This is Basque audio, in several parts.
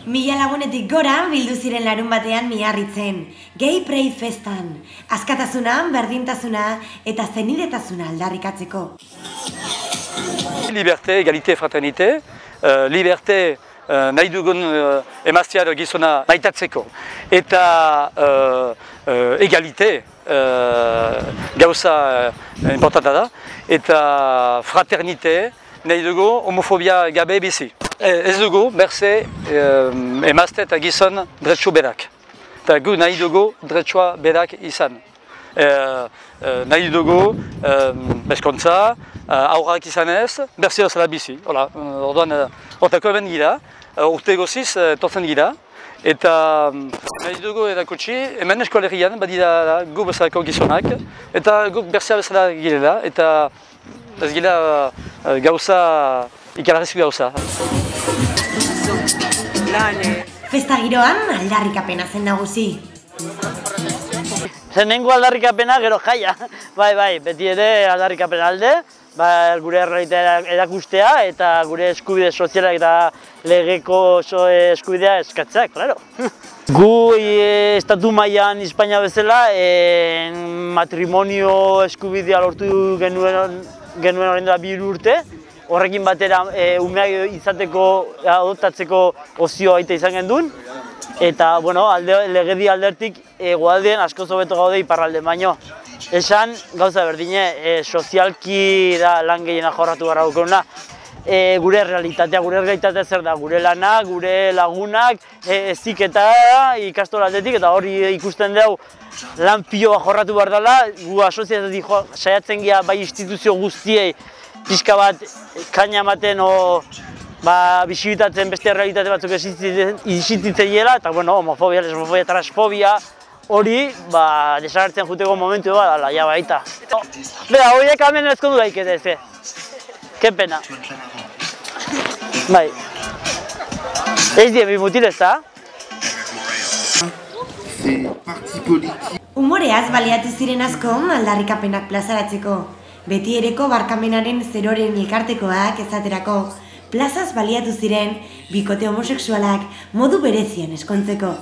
1000 lagunetik gora bildu ziren larun batean Miarritzen, Gay Pride festan, askatasuna, berdintasuna eta zenidetasuna aldarrikatzeko. Liberté, égalité, fraternité, liberté nahi dugun emaztear gizona maitatzeko. Eta égalité, gauza importanta da, eta fraternité, nahi dugu homofobia gabe bizi. Ez dugu, berze, emazte eta gizon dretsu berak. Eta gu nahi dugu dretsua berak izan. Nahi dugu, bezkontza, aurrak izanez, berze zela bizi. Orduan, hortako eben gira, urte goziz tortzen gira. Eta nahi dugu erakutsi, hemen eskolegian badira gu bezalako gizonak, eta guk berzea bezala girela, eta ez gira gauza, ikalarrezko gauza. Festa giroan aldarrikapena zen nagusi. Lehenengo aldarrikapena gero jaia. Bai, beti ere aldarrikapena alde, gure errealitatea erakustea eta gure eskubide sozialak eta legeko eskubidea eskatzeak, claro. Gu estatu mailan Espainia bezala matrimonio eskubidea lortu genuen orain dela 2 urte. Horrekin batera umeak izateko, adoptatzeko ozio aita izan gendun. Eta, legedi aldertik egoaldeen askoz hobeto gaude iparralden baino. Esan, gauza berdine, sozialki da lan gehiena jorratu gara dukoruna. Gure realitatea zer da, gure lanak, gure lagunak, heziketa ikastola aldetik, eta hori ikusten dugu lan pilo bat jorratu behar dela. Gu asoziatetik saiatzen gira bai instituzio guztiei pixka bat kaina ematen bisibitatzen beste realitate batzuk existitzen dira, eta homofobia, lesbofobia, transfobia hori desagertzen juteko momentu bat dela, ja baita. Bera, horiek hemen ezkondu daikete ez, ke pena. Bai. Ez dien bimutil ez da? Humoreaz baliatu ziren asko aldarrikapenak plazaratzeko. Beti ereko barkamenaren zeroren elkartekoak ezaterako, plazaz baliatu ziren bikote homosexualak modu berezian eskontzeko.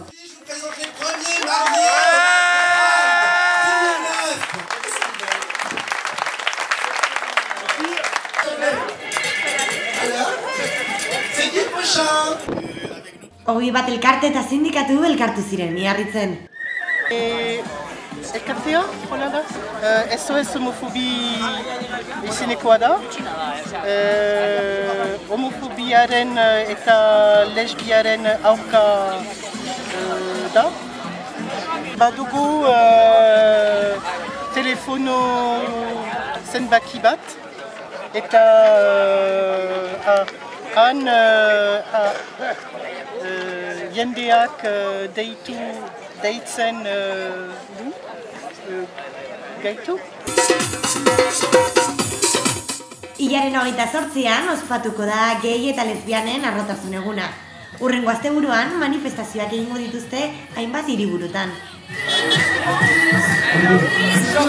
Hogei bat elkarte eta sindikatu elkartu ziren Miarritzen. Elkartea, hola da? SOS homofobia izenekoa da. Homofobiaren eta lesbiaren aurka da. Badugu telefono zenbaki bat eta han jendeak deitzen gaitu. Hilaren 28an ospatuko da gay eta lesbianen harrotasun eguna. Hurrengo asteburuan manifestazioak egingo dituzte hainbat hiriburutan. So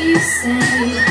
you say